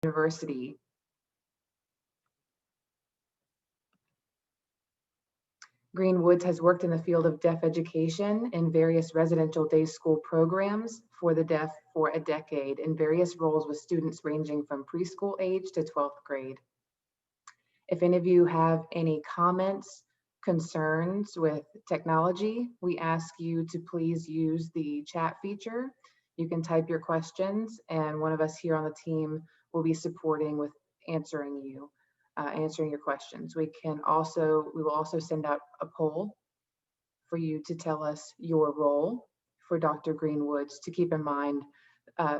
University. Greenwoods has worked in the field of deaf education in various residential day school programs for the deaf for a decade in various roles with students ranging from preschool age to 12th grade. If any of you have any comments, concerns with technology, we ask you to please use the chat feature. You can type your questions and one of us here on the team will be supporting with answering your questions. We will also send out a poll for you to tell us your role for Dr. Greenwoods, to keep in mind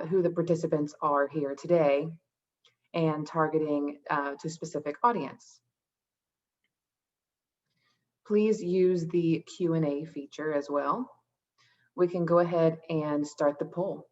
who the participants are here today and targeting to specific audience. Please use the Q&A feature as well. We can go ahead and start the poll.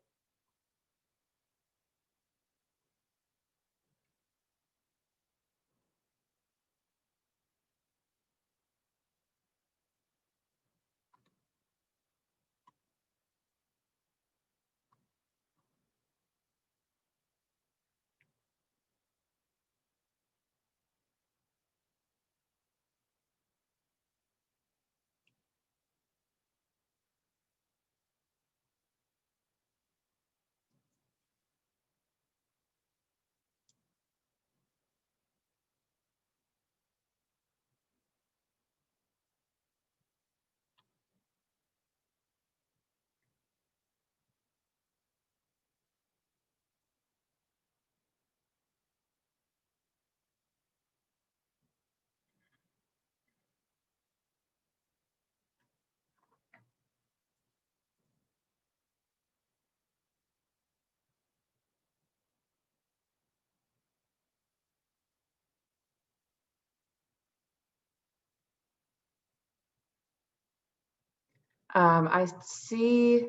I see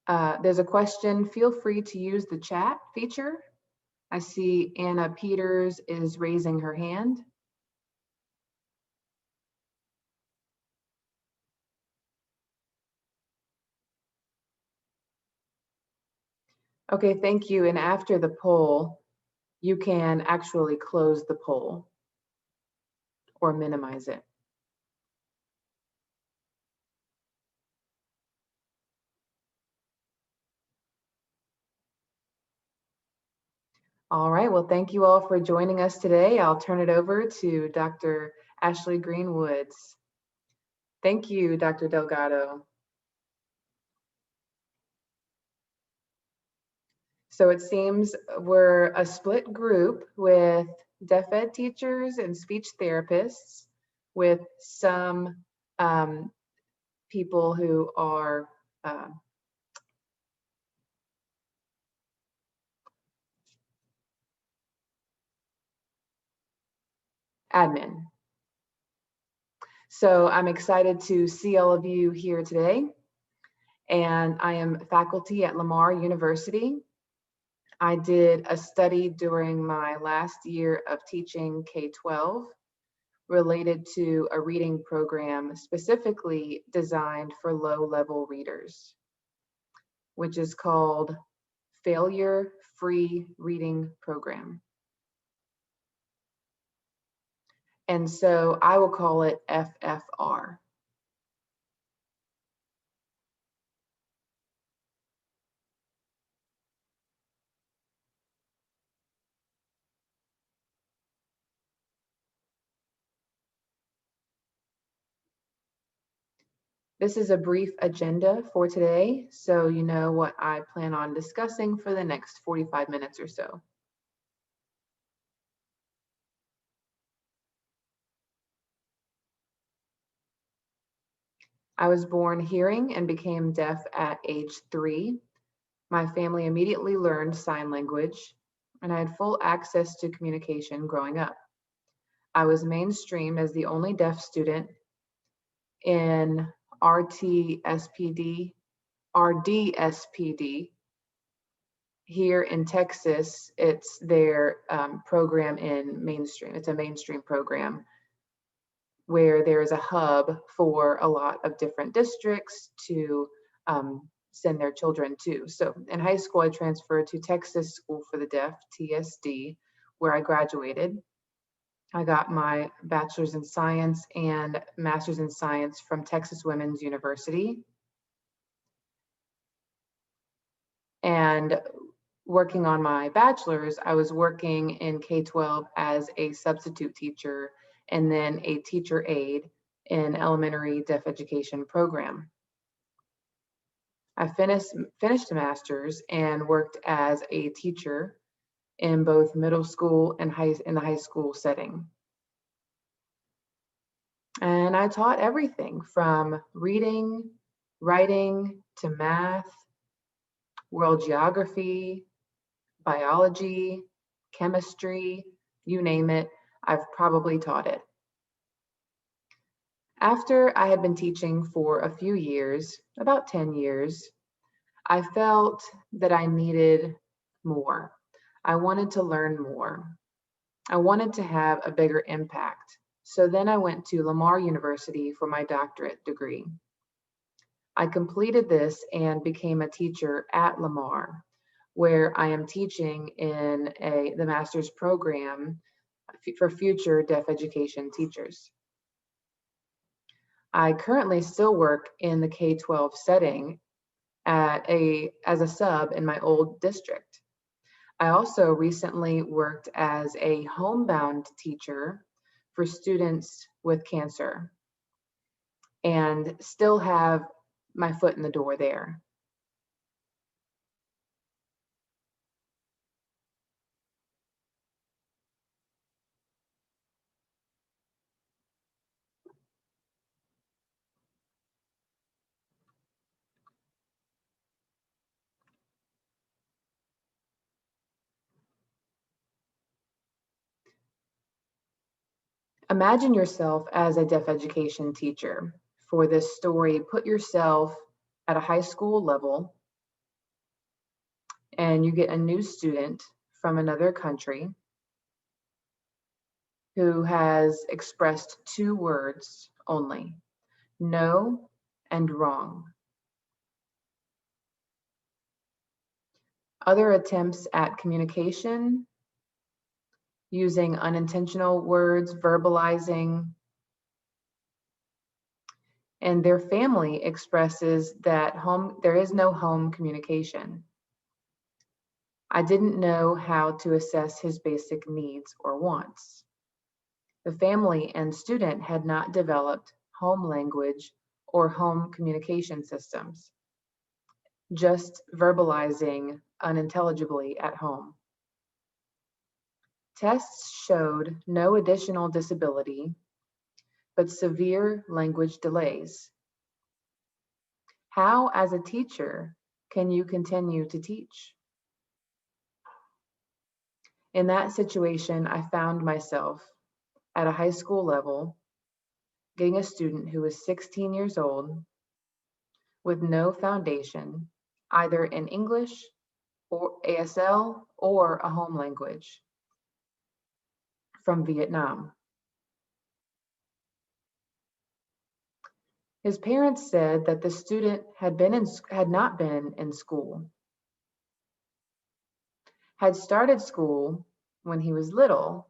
there's a question. Feel free to use the chat feature. I see Anna Peters is raising her hand. Okay, thank you. And after the poll, you can actually close the poll or minimize it. All right, well, thank you all for joining us today. I'll turn it over to Dr. Ashley Greenwoods. Thank you, Dr. Delgado. So it seems we're a split group with deaf ed teachers and speech therapists, with some people who are admin. So I'm excited to see all of you here today. And I am faculty at Lamar University. I did a study during my last year of teaching K-12 related to a reading program specifically designed for low-level readers, which is called Failure Free Reading Program. And so I will call it FFR. This is a brief agenda for today, so you know what I plan on discussing for the next 45 minutes or so. I was born hearing and became deaf at age 3. My family immediately learned sign language, and I had full access to communication growing up. I was mainstreamed as the only deaf student in RDSPD. Here in Texas, it's their program in mainstream. It's a mainstream program where there is a hub for a lot of different districts to send their children to. So in high school, I transferred to Texas School for the Deaf, TSD, where I graduated. I got my bachelor's in science and master's in science from Texas Women's University. And working on my bachelor's, I was working in K-12 as a substitute teacher and then a teacher aide in elementary deaf education program. I finished a master's and worked as a teacher in both middle school and in the high school setting. And I taught everything from reading, writing, to math, world geography, biology, chemistry, you name it, I've probably taught it. After I had been teaching for a few years, about 10 years, I felt that I needed more. I wanted to learn more. I wanted to have a bigger impact. So then I went to Lamar University for my doctorate degree. I completed this and became a teacher at Lamar, where I am teaching in the master's program for future deaf education teachers. I currently still work in the K-12 setting as a sub in my old district. I also recently worked as a homebound teacher for students with cancer and still have my foot in the door there. Imagine yourself as a deaf education teacher. For this story, put yourself at a high school level and you get a new student from another country who has expressed 2 words only, no and wrong. Other attempts at communication, using unintentional words, verbalizing, and their family expresses that there is no home communication. I didn't know how to assess his basic needs or wants. The family and student had not developed home language or home communication systems, just verbalizing unintelligibly at home. Tests showed no additional disability, but severe language delays. How, as a teacher, can you continue to teach? In that situation, I found myself at a high school level getting a student who was 16 years old with no foundation, either in English or ASL or a home language, from Vietnam. His parents said that the student had not been in school, had started school when he was little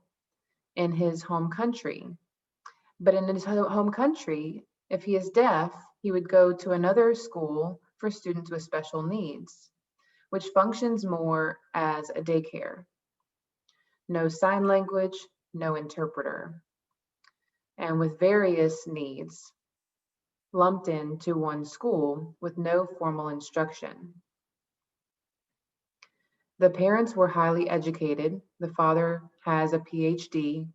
in his home country. But in his home country, if he is deaf, he would go to another school for students with special needs, which functions more as a daycare. No sign language, no interpreter, and with various needs lumped into one school with no formal instruction. The parents were highly educated. The father has a PhD,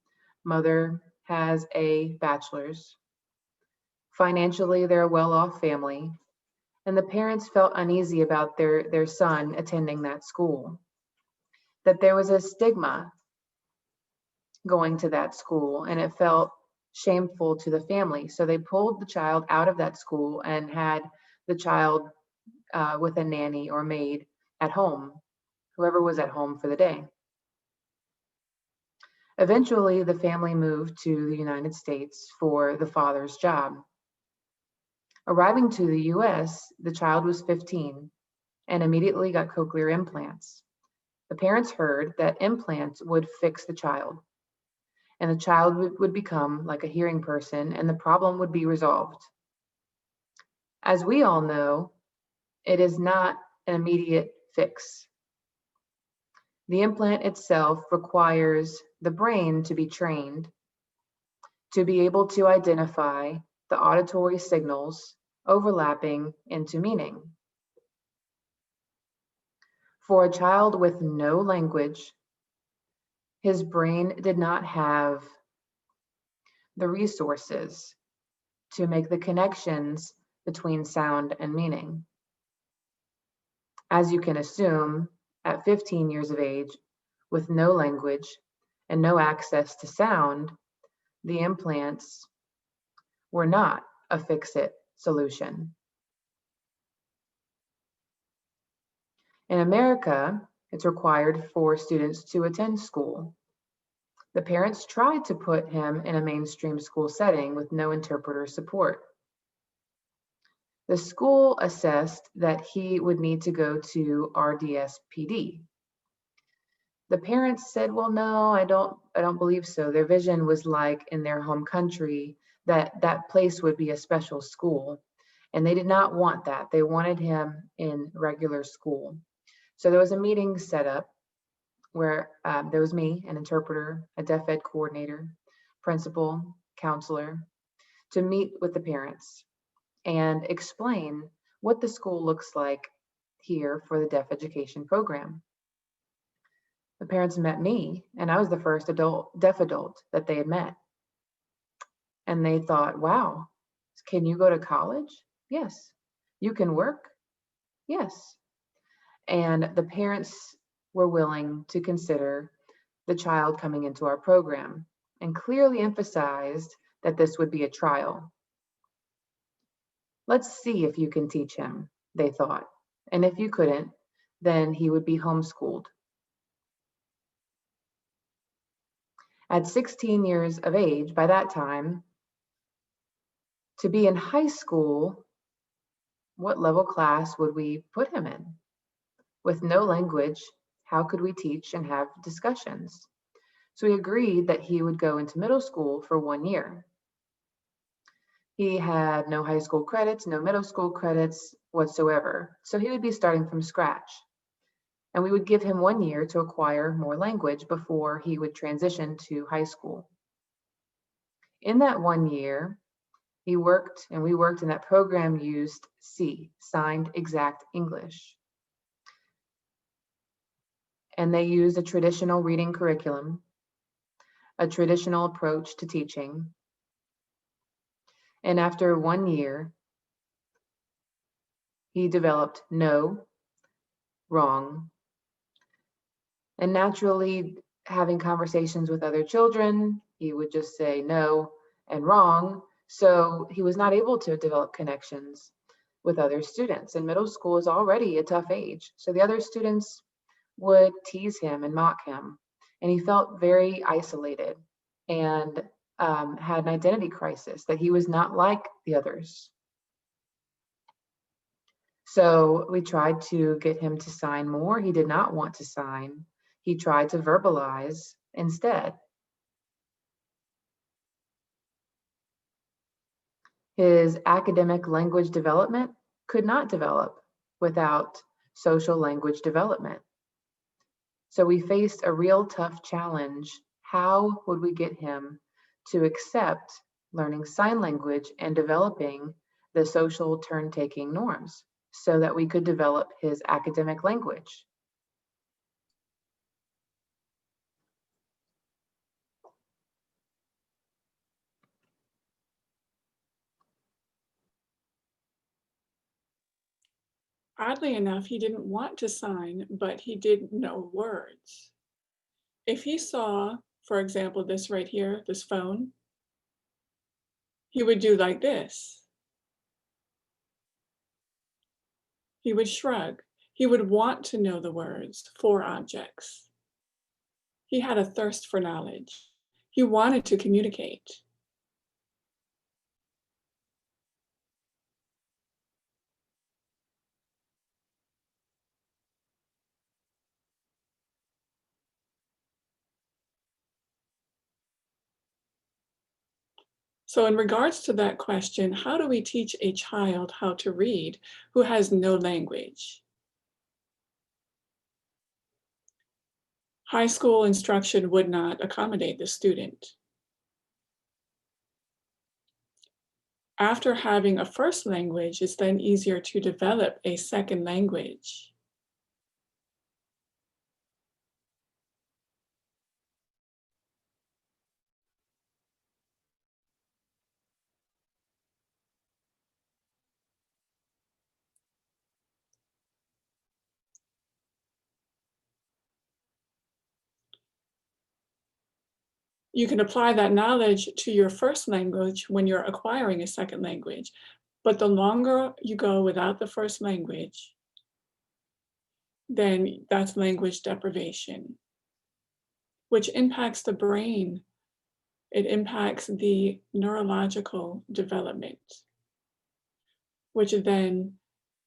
mother has a bachelor's. Financially, they're a well-off family, and the parents felt uneasy about their son attending that school, that there was a stigma going to that school, and it felt shameful to the family. So they pulled the child out of that school and had the child with a nanny or maid at home, whoever was at home for the day. Eventually, the family moved to the United States for the father's job. Arriving to the US, the child was 15 and immediately got cochlear implants. The parents heard that implants would fix the child, and the child would become like a hearing person, and the problem would be resolved. As we all know, it is not an immediate fix. The implant itself requires the brain to be trained to be able to identify the auditory signals overlapping into meaning. For a child with no language, his brain did not have the resources to make the connections between sound and meaning. As you can assume, at 15 years of age, with no language and no access to sound, the implants were not a fix-it solution. In America, it's required for students to attend school. The parents tried to put him in a mainstream school setting with no interpreter support. The school assessed that he would need to go to RDSPD. The parents said, well, no, I don't believe so. Their vision was like in their home country that that place would be a special school. And they did not want that. They wanted him in regular school. So there was a meeting set up where there was me, an interpreter, a deaf ed coordinator, principal, counselor, to meet with the parents and explain what the school looks like here for the deaf education program. The parents met me, and I was the first deaf adult that they had met. And they thought, wow, can you go to college? Yes. You can work? Yes. And the parents were willing to consider the child coming into our program and clearly emphasized that this would be a trial. Let's see if you can teach him, they thought. And if you couldn't, then he would be homeschooled. At 16 years of age, by that time, to be in high school, what level class would we put him in? With no language, how could we teach and have discussions? So we agreed that he would go into middle school for 1 year. He had no high school credits, no middle school credits whatsoever. So he would be starting from scratch. And we would give him 1 year to acquire more language before he would transition to high school. In that 1 year, he worked and we worked, and that program used SE, Signed Exact English. And they used a traditional reading curriculum, a traditional approach to teaching. And after 1 year, he developed no, wrong, and naturally having conversations with other children, he would just say no and wrong. So he was not able to develop connections with other students. And middle school is already a tough age. So the other students would tease him and mock him. And he felt very isolated and had an identity crisis, that he was not like the others. So we tried to get him to sign more. He did not want to sign. He tried to verbalize instead. His academic language development could not develop without social language development. So we faced a real tough challenge. How would we get him to accept learning sign language and developing the social turn-taking norms so that we could develop his academic language? Oddly enough, he didn't want to sign, but he did know words. If he saw, for example, this right here, this phone, he would do like this. He would shrug. He would want to know the words for objects. He had a thirst for knowledge. He wanted to communicate. So in regards to that question, how do we teach a child how to read who has no language? High school instruction would not accommodate the student. After having a first language, it's then easier to develop a second language. You can apply that knowledge to your first language when you're acquiring a second language. But the longer you go without the first language, then that's language deprivation, which impacts the brain. It impacts the neurological development, which then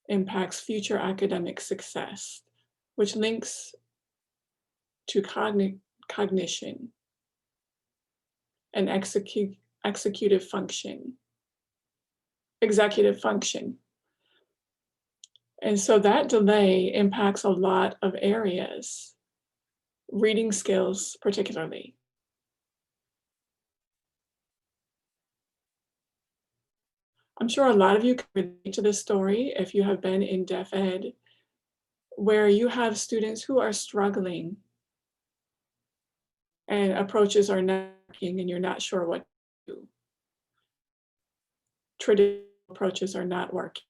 impacts future academic success, which links to cognition and executive function, executive function. And so that delay impacts a lot of areas, reading skills particularly. I'm sure a lot of you can relate to this story if you have been in deaf ed, where you have students who are struggling and approaches are not working and you're not sure what to do. Traditional approaches are not working.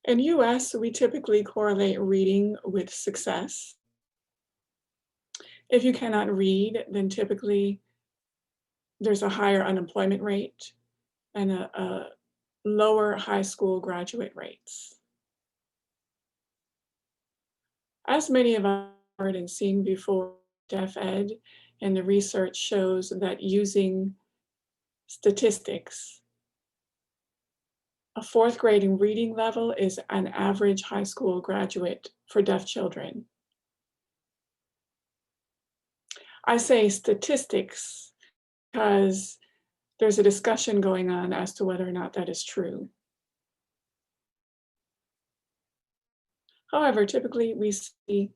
In US, we typically correlate reading with success. If you cannot read, then typically there's a higher unemployment rate and a lower high school graduate rates. As many of us have heard and seen before, deaf ed, and the research shows that using statistics, a fourth grade in reading level is an average high school graduate for deaf children. I say statistics because there's a discussion going on as to whether or not that is true. However, typically we see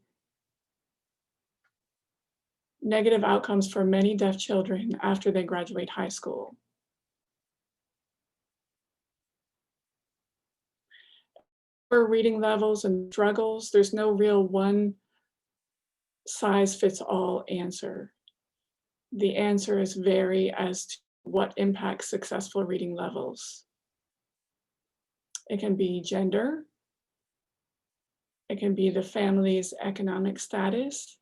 negative outcomes for many deaf children after they graduate high school. For reading levels and struggles, there's no real one size fits all answer. The answers vary as to what impacts successful reading levels. It can be gender, it can be the family's economic status,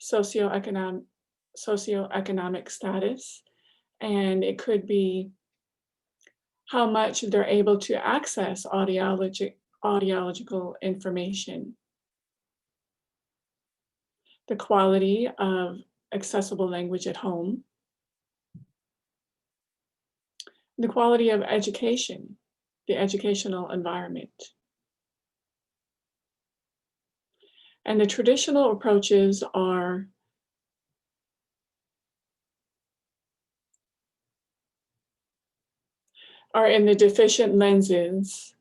socioeconomic status, and it could be how much they're able to access audiological information, the quality of accessible language at home, the quality of education, the educational environment. And the traditional approaches are in the deficient lenses,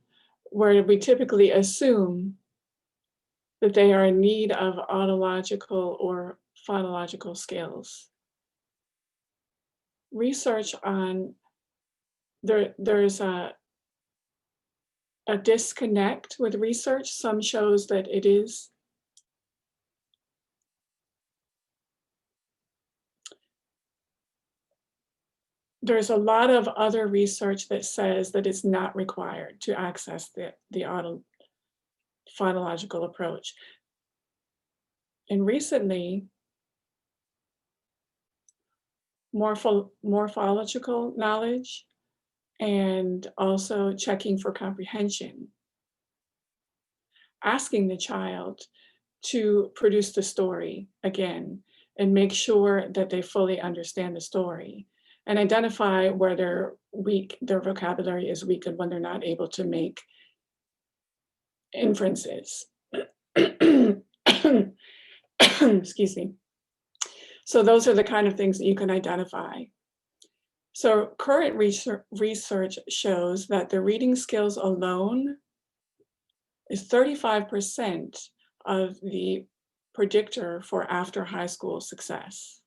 where we typically assume that they are in need of audiological or phonological skills. Research on, there's a disconnect with research. Some shows that it is. There's a lot of other research that says that it's not required to access the phonological approach. And recently, morphological knowledge and also checking for comprehension, asking the child to produce the story again and make sure that they fully understand the story and identify where they're weak, their vocabulary is weak, and when they're not able to make inferences. Excuse me. So those are the kind of things that you can identify. So current research shows that the reading skills alone is 35% of the predictor for after high school success.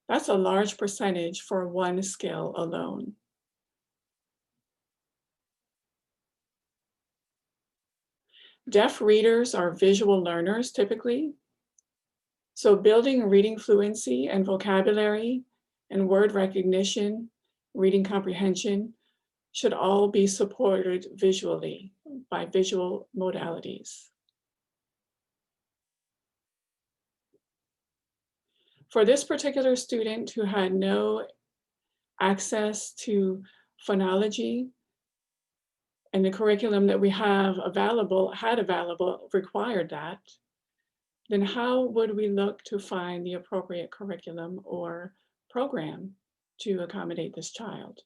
That's a large percentage for one skill alone. Deaf readers are visual learners typically. So building reading fluency and vocabulary and word recognition, reading comprehension should all be supported visually by visual modalities. For this particular student who had no access to phonology and the curriculum that we had available required that, then how would we look to find the appropriate curriculum or program to accommodate this child?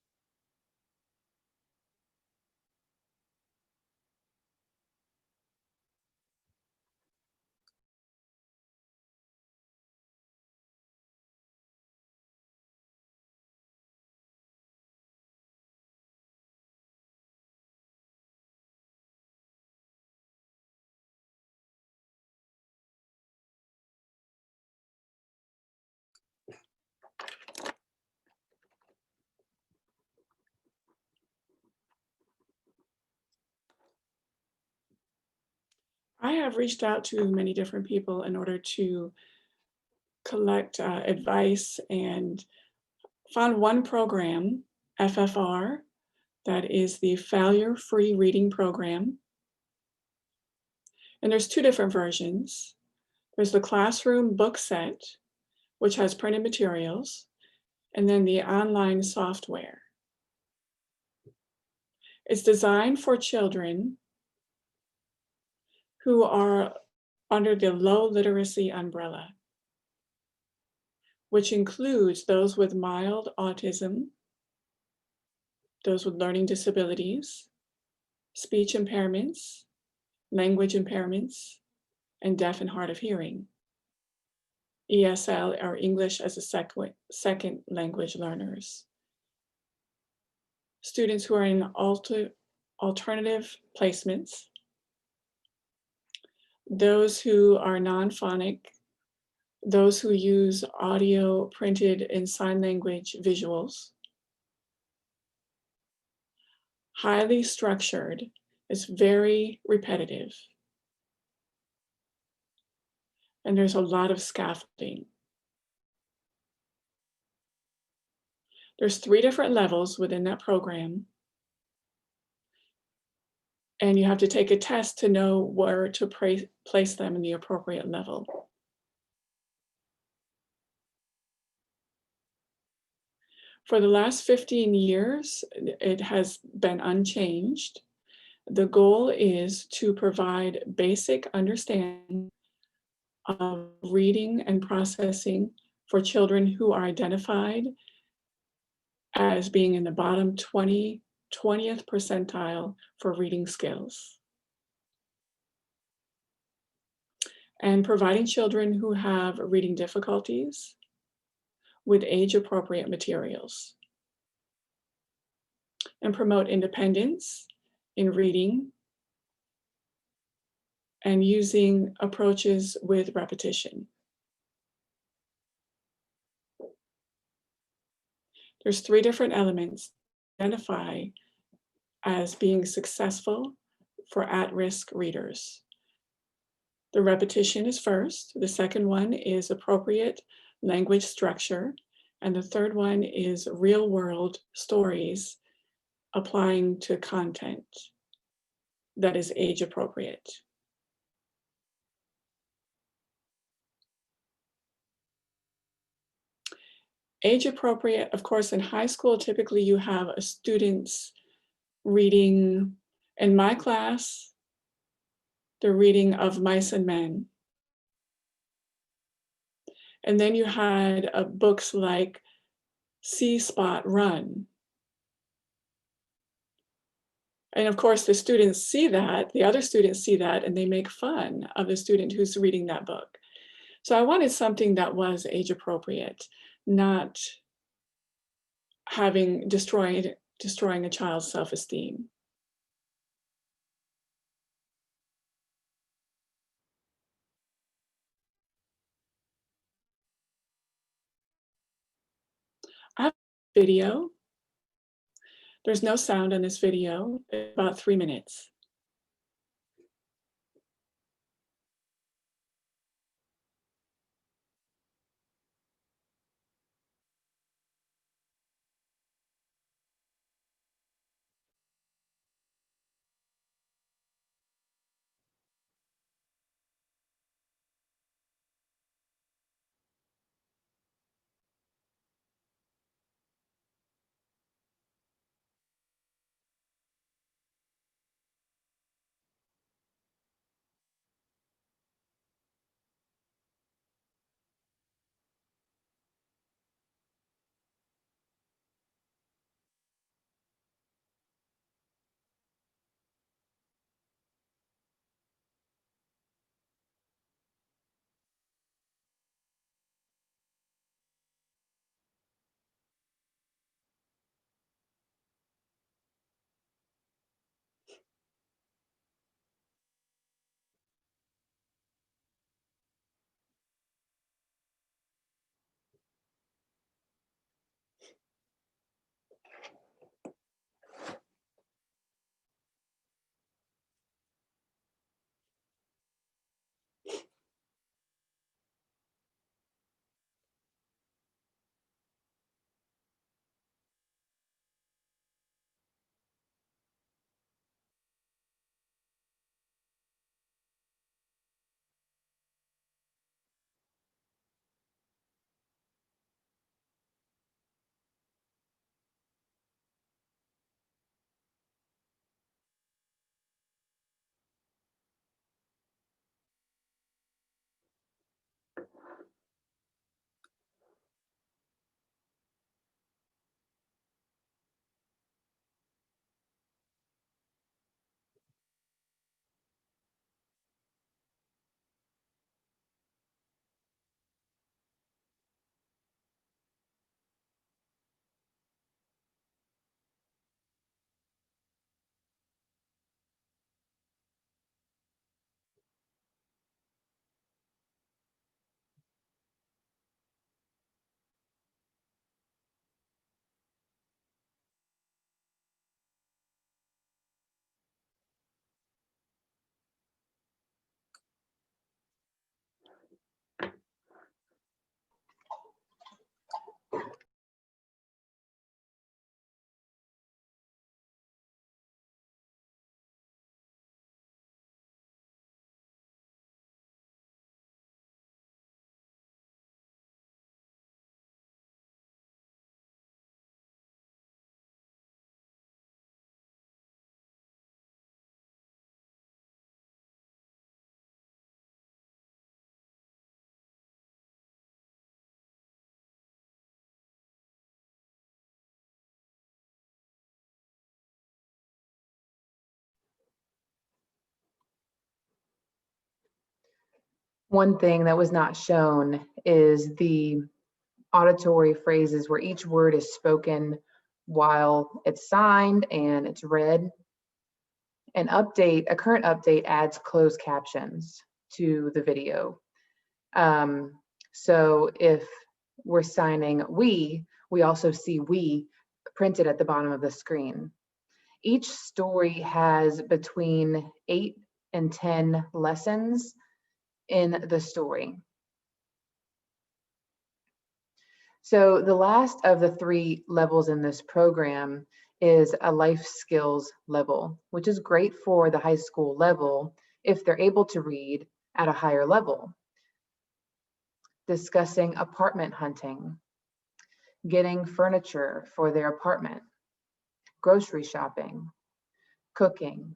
I have reached out to many different people in order to collect advice and found one program, FFR, that is the Failure Free Reading Program. And there's two different versions. There's the classroom book set, which has printed materials, and then the online software. It's designed for children who are under the low literacy umbrella, which includes those with mild autism, those with learning disabilities, speech impairments, language impairments, and deaf and hard of hearing. ESL, or English as a second language learners. Students who are in alternative placements, those who are non-phonic, those who use audio, printed, and sign language visuals. Highly structured, it's very repetitive. And there's a lot of scaffolding. There's 3 different levels within that program. And you have to take a test to know where to place them in the appropriate level. For the last 15 years, it has been unchanged. The goal is to provide basic understanding of reading and processing for children who are identified as being in the bottom 20th percentile for reading skills. And providing children who have reading difficulties with age-appropriate materials. And promote independence in reading and using approaches with repetition. There's 3 different elements identify as being successful for at-risk readers. The repetition is first, the second one is appropriate language structure, and the third one is real-world stories applying to content that is age-appropriate. Age-appropriate, of course, in high school, typically you have a student's reading. In my class, the reading of Mice and Men. And then you had books like See Spot Run. And of course, the students see that, the other students see that, and they make fun of the student who's reading that book. So I wanted something that was age appropriate, not destroying a child's self-esteem. I have a video. There's no sound in this video, about 3 minutes. One thing that was not shown is the auditory phrases where each word is spoken while it's signed and it's read. A current update adds closed captions to the video. So if we're signing we also see we printed at the bottom of the screen. Each story has between 8 and 10 lessons in the story. So the last of the 3 levels in this program is a life skills level, which is great for the high school level if they're able to read at a higher level. Discussing apartment hunting, getting furniture for their apartment, grocery shopping, cooking,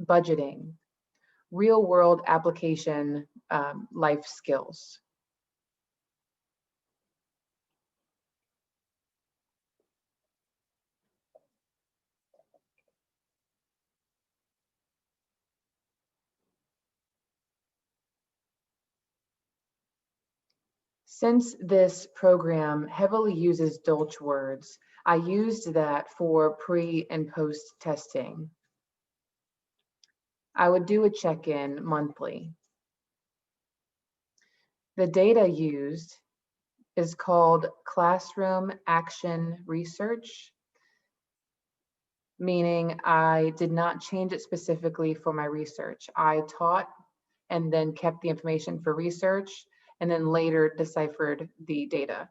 budgeting, real world application life skills. Since this program heavily uses Dolch words, I used that for pre and post testing. I would do a check-in monthly. The data used is called Classroom Action Research, meaning I did not change it specifically for my research. I taught and then kept the information for research and then later deciphered the data.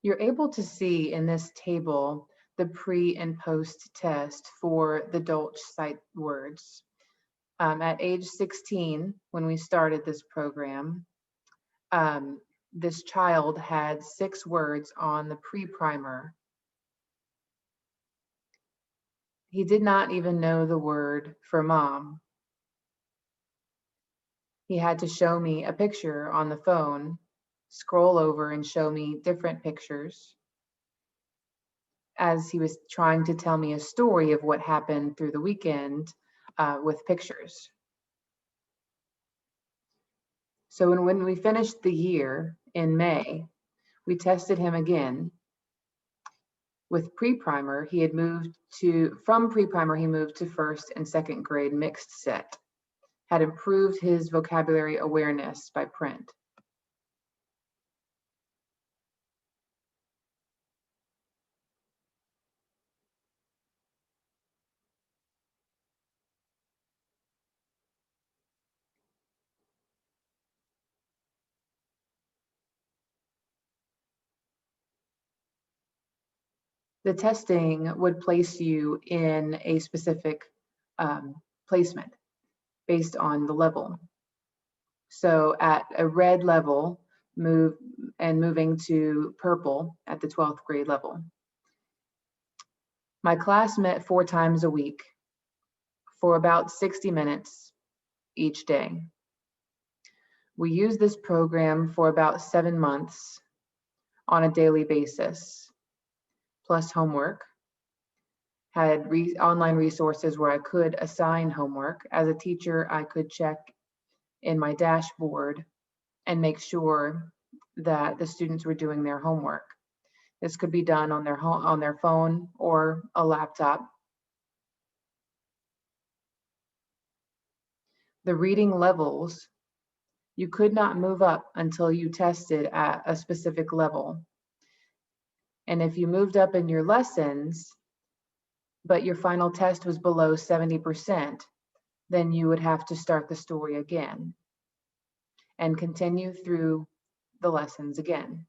You're able to see in this table the pre and post test for the Dolch sight words. At age 16, when we started this program, this child had 6 words on the pre-primer. He did not even know the word for mom. He had to show me a picture on the phone, scroll over and show me different pictures as he was trying to tell me a story of what happened through the weekend with pictures. So when we finished the year in May, we tested him again. With pre-primer, he had from pre-primer, he moved to first and second grade mixed set, had improved his vocabulary awareness by print. The testing would place you in a specific placement based on the level. So at a red level, moving to purple at the 12th grade level. My class met 4 times a week for about 60 minutes each day. We used this program for about 7 months on a daily basis, plus homework. Had online resources where I could assign homework. As a teacher, I could check in my dashboard and make sure that the students were doing their homework. This could be done on their phone or a laptop. The reading levels, you could not move up until you tested at a specific level. And if you moved up in your lessons, but your final test was below 70%, then you would have to start the story again and continue through the lessons again.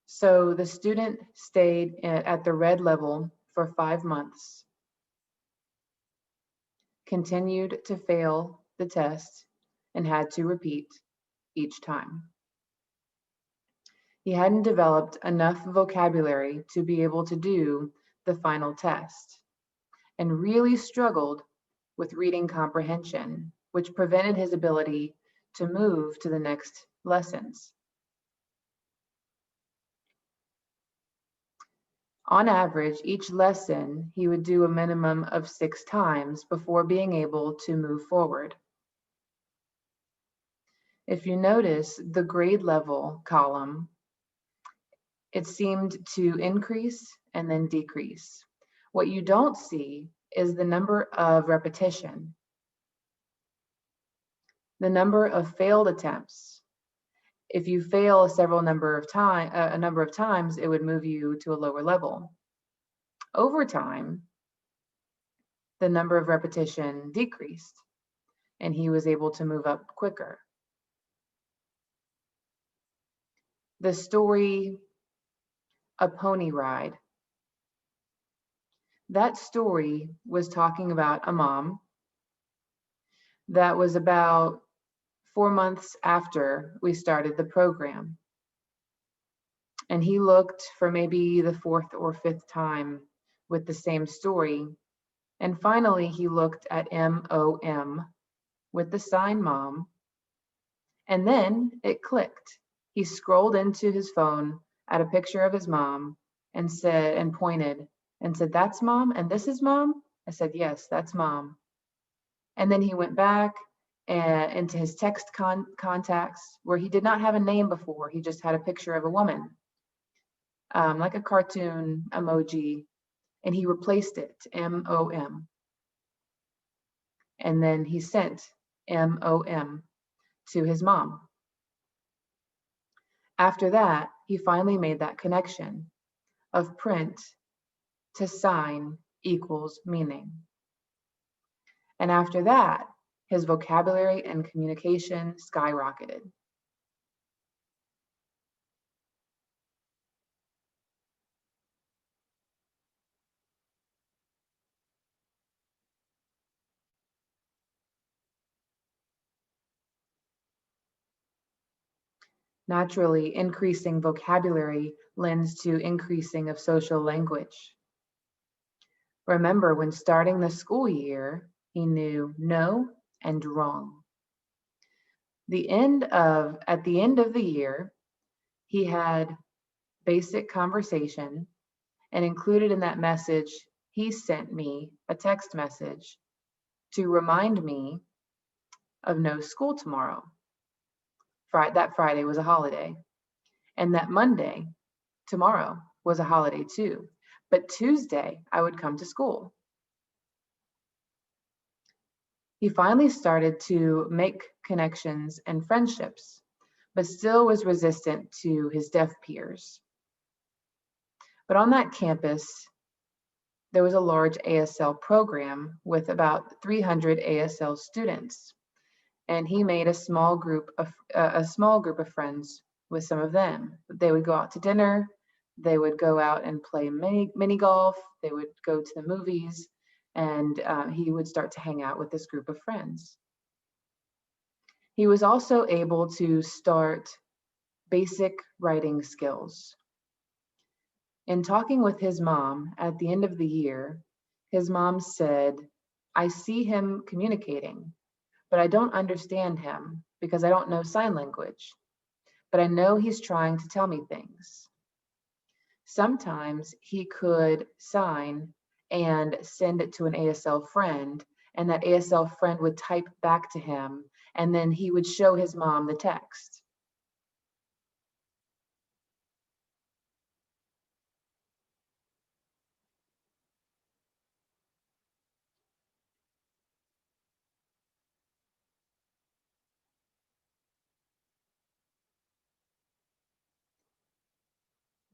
So the student stayed at the red level for 5 months, continued to fail the test, and had to repeat each time. He hadn't developed enough vocabulary to be able to do the final test and really struggled with reading comprehension, which prevented his ability to move to the next lessons. On average, each lesson he would do a minimum of 6 times before being able to move forward. If you notice the grade level column, it seemed to increase and then decrease. What you don't see is the number of repetition. The number of failed attempts. If you fail a number of times, it would move you to a lower level. Over time, the number of repetition decreased, and he was able to move up quicker. The story, A Pony Ride. That story was talking about a mom that was about 4 months after we started the program. And he looked for maybe the 4th or 5th time with the same story. And finally, he looked at MOM with the sign mom. And then it clicked. He scrolled into his phone at a picture of his mom and said, and pointed and said, "That's mom, and this is mom?" I said, "Yes, that's mom." And then he went back into his text contacts where he did not have a name before. He just had a picture of a woman, like a cartoon emoji, and he replaced it, MOM. And then he sent MOM to his mom. After that, he finally made that connection of print to sign equals meaning. And after that, his vocabulary and communication skyrocketed. Naturally, increasing vocabulary lends to increasing of social language. Remember, when starting the school year, he knew no and wrong. At the end of the year, he had basic conversation, and included in that message, he sent me a text message to remind me of no school tomorrow. That Friday was a holiday, and that Monday, tomorrow, was a holiday too. But Tuesday, I would come to school. He finally started to make connections and friendships, but still was resistant to his deaf peers. But on that campus, there was a large ASL program with about 300 ASL students, and he made a small group of friends with some of them. They would go out to dinner, they would go out and play mini golf, they would go to the movies, and he would start to hang out with this group of friends. He was also able to start basic writing skills. In talking with his mom at the end of the year, his mom said, "I see him communicating, but I don't understand him because I don't know sign language, but I know he's trying to tell me things." Sometimes he could sign and send it to an ASL friend, and that ASL friend would type back to him, and then he would show his mom the text.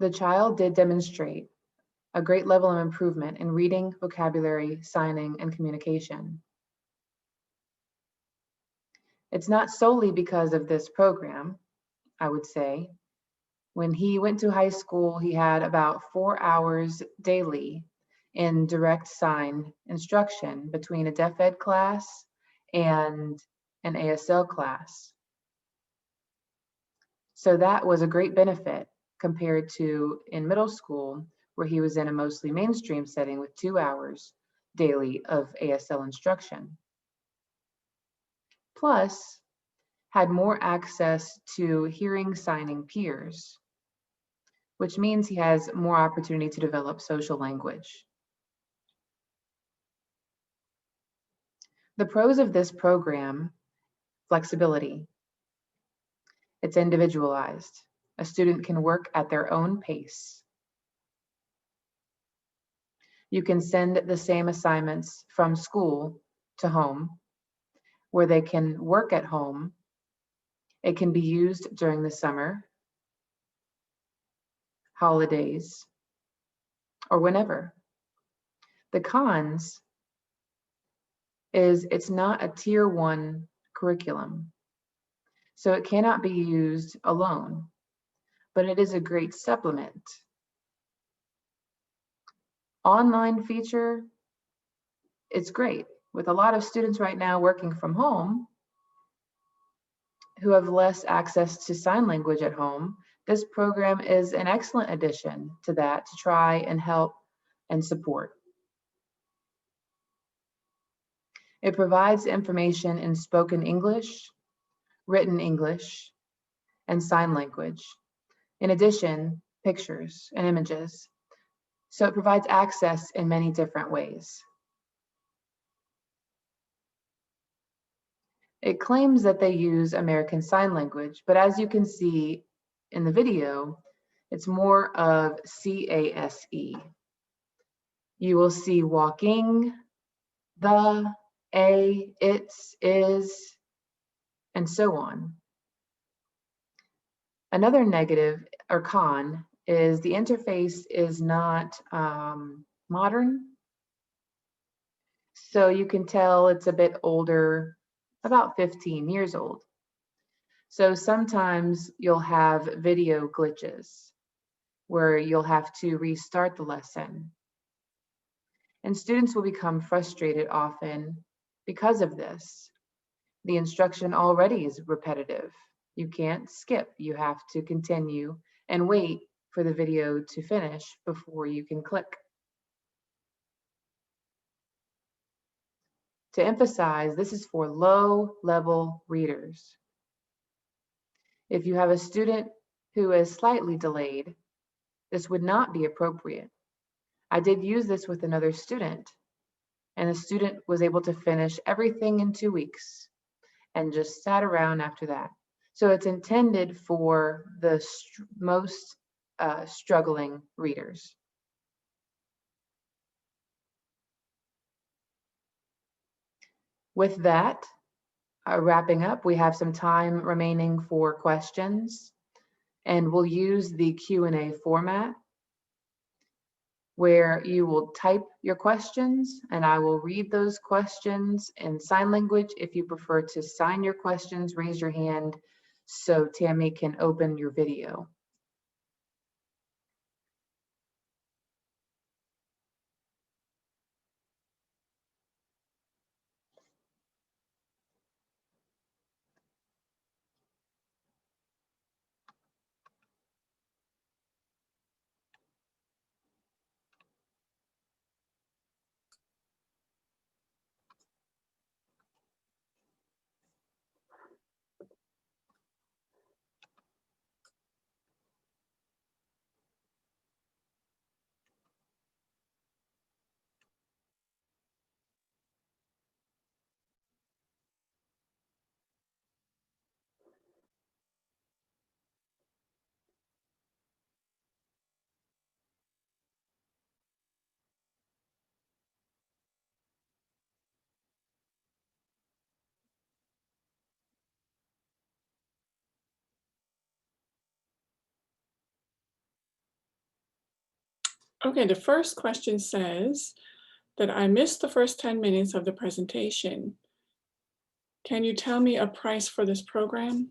The child did demonstrate a great level of improvement in reading, vocabulary, signing, and communication. It's not solely because of this program, I would say. When he went to high school, he had about 4 hours daily in direct sign instruction between a deaf ed class and an ASL class. So that was a great benefit compared to in middle school, where he was in a mostly mainstream setting with 2 hours daily of ASL instruction. Plus, had more access to hearing signing peers, which means he has more opportunity to develop social language. The pros of this program: flexibility. It's individualized. A student can work at their own pace. You can send the same assignments from school to home, where they can work at home. It can be used during the summer, holidays, or whenever. The cons is it's not a tier 1 curriculum, so it cannot be used alone, but it is a great supplement. Online feature, it's great. With a lot of students right now working from home who have less access to sign language at home, this program is an excellent addition to that to try and help and support. It provides information in spoken English, written English, and sign language. In addition, pictures and images. So it provides access in many different ways. It claims that they use American Sign Language, but as you can see in the video, it's more of CASE. You will see walking, the, a, its, is, and so on. Another negative or con is the interface is not modern. So you can tell it's a bit older, about 15 years old. So sometimes you'll have video glitches where you'll have to restart the lesson. And students will become frustrated often because of this. The instruction already is repetitive. You can't skip, you have to continue and wait for the video to finish before you can click. To emphasize, this is for low-level readers. If you have a student who is slightly delayed, this would not be appropriate. I did use this with another student, and the student was able to finish everything in 2 weeks and just sat around after that. So it's intended for the most struggling readers. With that, wrapping up, we have some time remaining for questions, and we'll use the Q&A format where you will type your questions and I will read those questions in sign language. If you prefer to sign your questions, raise your hand so Tammy can open your video. Okay, the first question says that I missed the first 10 minutes of the presentation. Can you tell me a price for this program?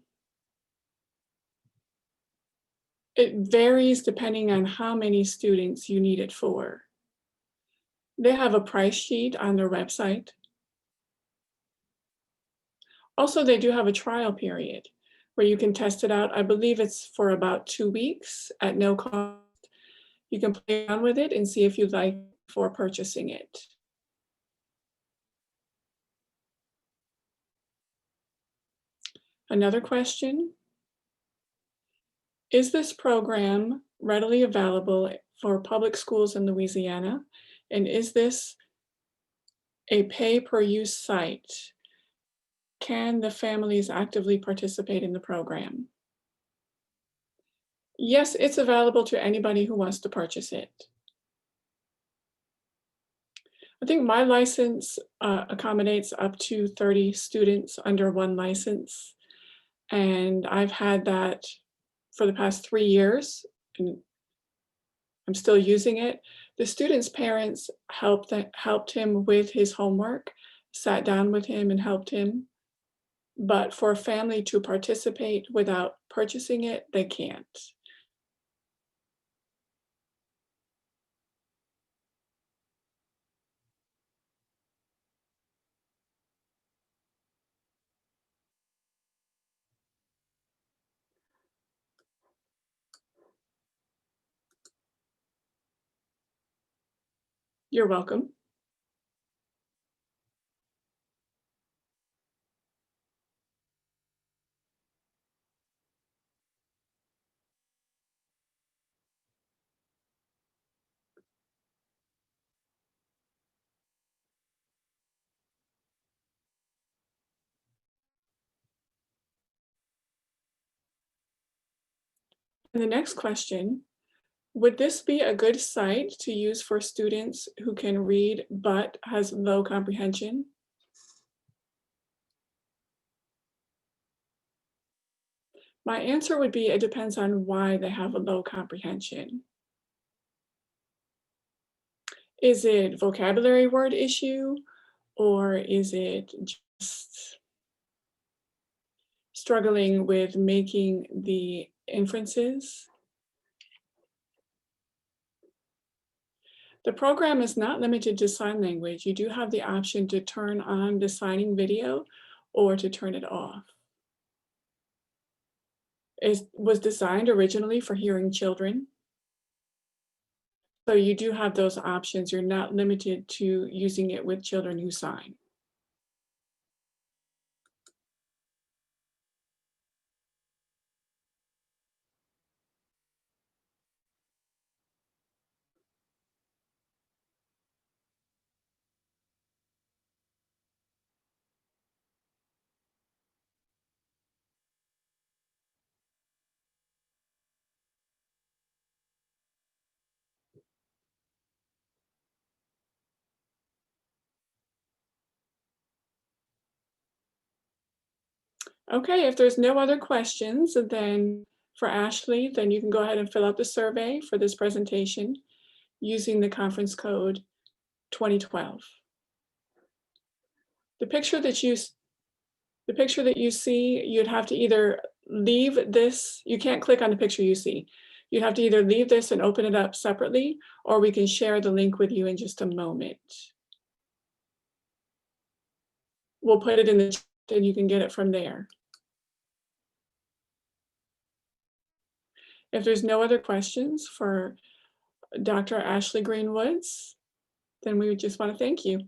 It varies depending on how many students you need it for. They have a price sheet on their website. Also, they do have a trial period where you can test it out. I believe it's for about 2 weeks at no cost. You can play around with it and see if you like before purchasing it. Another question, is this program readily available for public schools in Louisiana? And is this a pay-per-use site? Can the families actively participate in the program? Yes, it's available to anybody who wants to purchase it. I think my license accommodates up to 30 students under one license. And I've had that for the past 3 years, and I'm still using it. The students' parents helped him with his homework, sat down with him and helped him. But for a family to participate without purchasing it, they can't. You're welcome. And the next question, would this be a good site to use for students who can read but has low comprehension? My answer would be it depends on why they have a low comprehension. Is it vocabulary word issue, or is it just struggling with making the inferences? The program is not limited to sign language. You do have the option to turn on the signing video or to turn it off. It was designed originally for hearing children. So you do have those options. You're not limited to using it with children who sign. Okay, if there's no other questions, then for Ashley, then you can go ahead and fill out the survey for this presentation using the conference code 2012. The picture that you see, you'd have to either leave this, you can't click on the picture you see. You'd have to either leave this and open it up separately, or we can share the link with you in just a moment. We'll put it in the chat and you can get it from there. If there's no other questions for Dr. Ashley Green Woods, then we would just want to thank you.